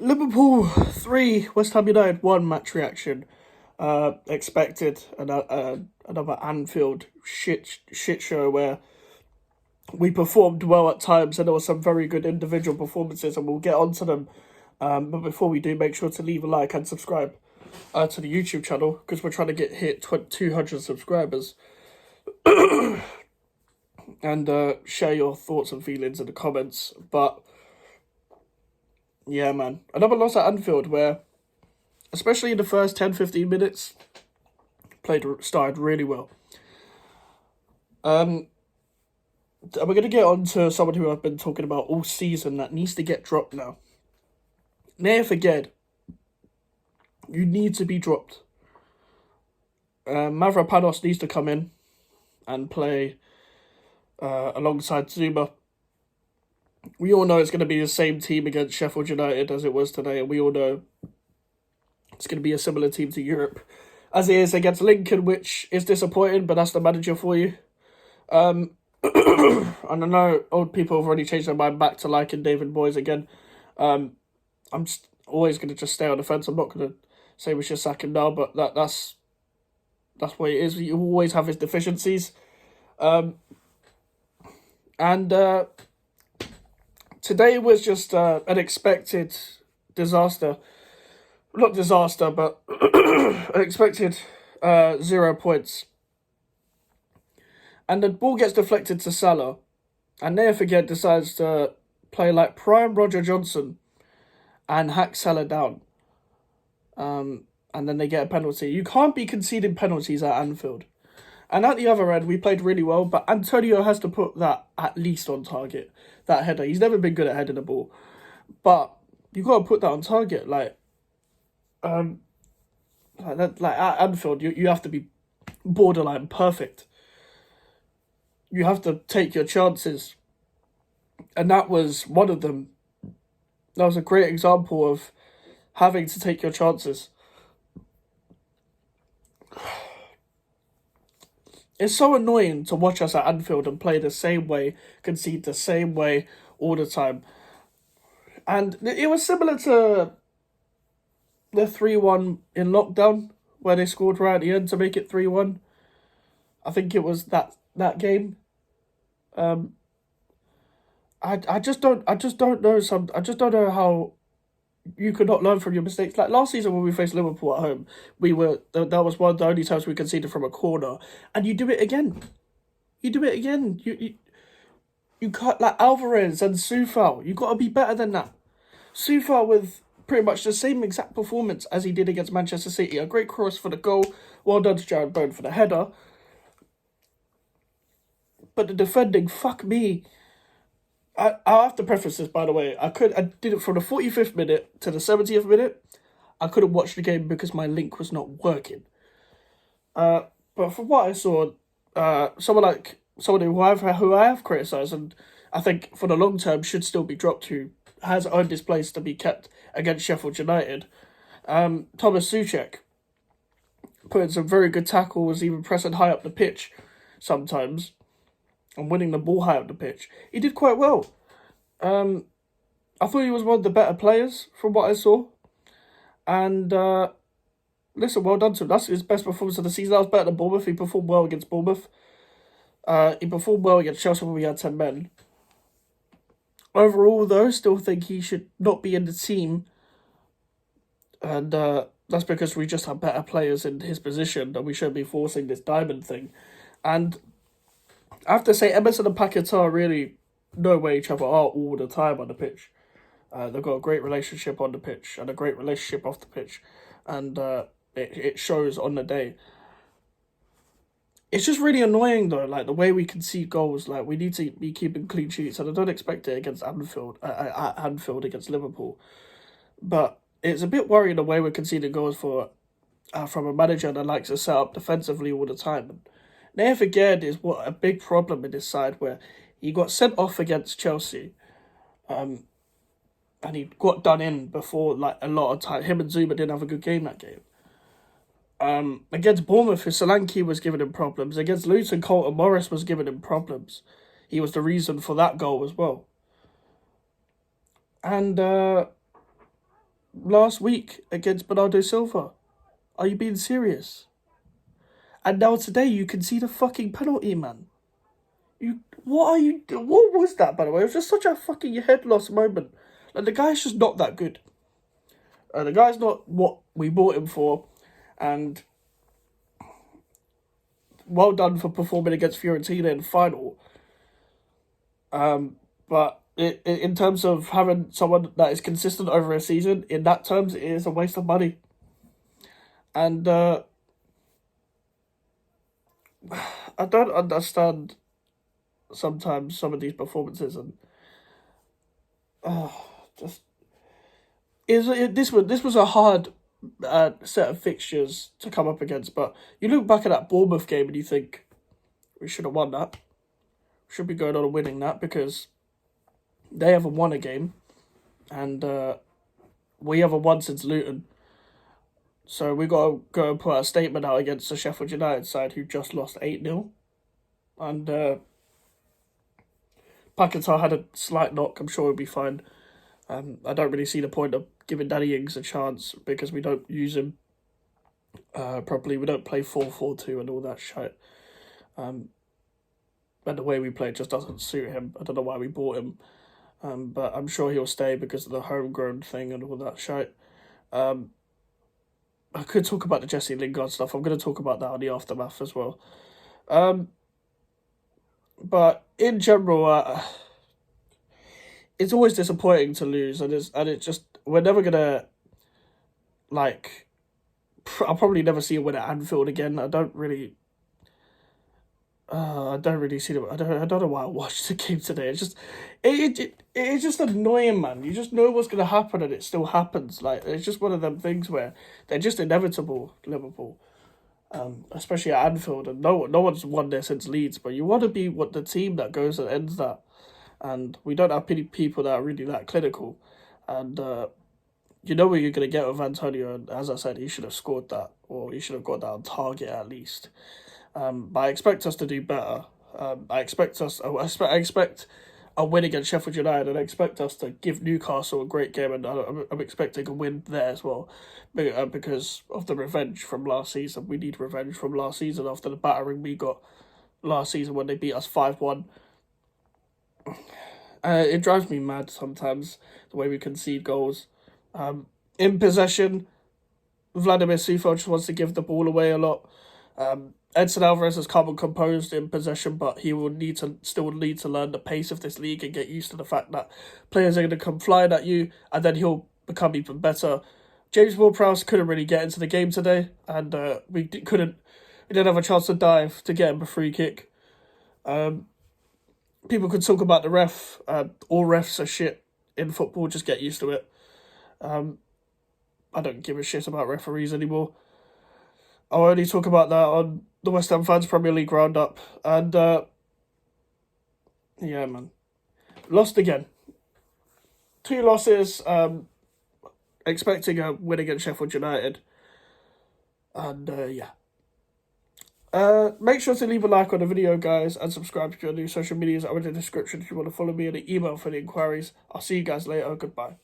Liverpool 3, West Ham United 1 match reaction. Expected another Anfield shit show where we performed well at times and there were some very good individual performances, and we'll get onto them. But before we do, make sure to leave a like and subscribe to the YouTube channel, because we're trying to hit 200 subscribers. And share your thoughts and feelings in the comments. But yeah, man, another loss at Anfield where, especially in the first 10-15 minutes, started really well. And we're going to get on to someone who I've been talking about all season that needs to get dropped now. Aguerd, you need to be dropped. Mavropanos needs to come in and play alongside Zuma. We all know it's going to be the same team against Sheffield United as it was today, and we all know it's going to be a similar team to Europe as it is against Lincoln, which is disappointing, but that's the manager for you. I don't know, old people have already changed their mind back to liking David Moyes again. I'm just always going to just stay on the fence. I'm not going to say we should sack him now, but that's what it is. You always have his deficiencies. And today was just an expected disaster. Not disaster, but an expected 0 points. And the ball gets deflected to Salah, and Aguerd decides to play like prime Roger Johnson and hack Salah down. And then they get a penalty. You can't be conceding penalties at Anfield. And at the other end, we played really well, but Antonio has to put that at least on target, that header. He's never been good at heading the ball. But you got to put that on target. Like at Anfield, you have to be borderline perfect. You have to take your chances. And that was one of them. That was a great example of having to take your chances. It's so annoying to watch us at Anfield and play the same way, concede the same way all the time. And it was similar to the 3-1 in lockdown, where they scored right at the end to make it 3-1. I think it was that game. I just don't know how you could not learn from your mistakes. Like last season when we faced Liverpool at home, that was one of the only times we conceded from a corner, and you do it again. You cut like Alvarez and Soufal. You got to be better than that. Soufal with pretty much the same exact performance as he did against Manchester City. A great cross for the goal. Well done to Jared Bowen for the header. But the defending, fuck me. I'll have to preface this, by the way. I did it from the 45th minute to the 70th minute. I couldn't watch the game because my link was not working. But from what I saw, someone who I have criticised, and I think for the long term should still be dropped, who has earned his place to be kept against Sheffield United, Thomas Souček, putting some very good tackles, even pressing high up the pitch sometimes, and winning the ball high up the pitch. He did quite well. I thought he was one of the better players from what I saw. And listen, well done to him. That's his best performance of the season. That was better than Bournemouth. He performed well against Bournemouth. He performed well against Chelsea when we had 10 men. Overall, though, still think he should not be in the team. And that's because we just have better players in his position, and we shouldn't be forcing this diamond thing. And I have to say, Emerson and Paquetá really know where each other are all the time on the pitch. They've got a great relationship on the pitch and a great relationship off the pitch. And it shows on the day. It's just really annoying, though, like, the way we concede goals. Like, we need to be keeping clean sheets, and I don't expect it against Anfield, at Anfield against Liverpool. But it's a bit worrying the way we're conceding goals from a manager that likes to set up defensively all the time. And Aguerd is a big problem in this side, where he got sent off against Chelsea, and he got done in before, like, a lot of time. Him and Zuma didn't have a good game that game. Against Bournemouth, Solanke was giving him problems. Against Luton, Colton Morris was giving him problems. He was the reason for that goal as well. And last week against Bernardo Silva. Are you being serious? And now today you can see the fucking penalty, man. What are you? What was that, by the way? It was just such a fucking head loss moment. Like, the guy's just not that good. The guy's not what we bought him for, and well done for performing against Fiorentina in the final. But in terms of having someone that is consistent over a season, in that terms, it is a waste of money. And I don't understand sometimes some of these performances, and just this was a hard set of fixtures to come up against. But you look back at that Bournemouth game and you think we should have won that. Should be going on and winning that, because they haven't won a game, and we haven't won since Luton. So we got to go and put a statement out against the Sheffield United side, who just lost 8-0. And Paquetá had a slight knock. I'm sure he'll be fine. I don't really see the point of giving Danny Ings a chance, because we don't use him properly. We don't play 4-4-2 and all that shit. And the way we play just doesn't suit him. I don't know why we bought him. But I'm sure he'll stay because of the homegrown thing and all that shit. I could talk about the Jesse Lingard stuff. I'm going to talk about that on the aftermath as well. But in general, it's always disappointing to lose, and it just, we're never gonna, like, I'll probably never see a win at Anfield again. I don't really see them. I don't know why I watched the game today. It's just annoying, man. You just know what's gonna happen, and it still happens. Like, it's just one of them things where they're just inevitable. Liverpool, especially at Anfield, and no one's won there since Leeds. But you want to be the team that goes and ends that, and we don't have many people that are really that clinical, and you know what you're gonna get with Antonio. And as I said, he should have scored that, or he should have got that on target at least. But I expect us to do better. I expect a win against Sheffield United, and I expect us to give Newcastle a great game, and I'm expecting a win there as well, because of the revenge from last season. We need revenge from last season after the battering we got last season when they beat us 5-1. It drives me mad sometimes, the way we concede goals. In possession, Vladimir Sufo just wants to give the ball away a lot. Edson Alvarez has come and composed in possession, but he will still need to learn the pace of this league and get used to the fact that players are going to come flying at you, and then he'll become even better. James Ward-Prowse couldn't really get into the game today, and we didn't have a chance to dive to get him a free kick. People could talk about the ref. All refs are shit in football. Just get used to it. I don't give a shit about referees anymore. I'll only talk about that on the West Ham Fans Premier League Roundup. And, yeah, man. Lost again. 2 losses. Expecting a win against Sheffield United. And, yeah. Make sure to leave a like on the video, guys, and subscribe to your new social medias. I'm in the description if you want to follow me, and the email for the inquiries. I'll see you guys later. Goodbye.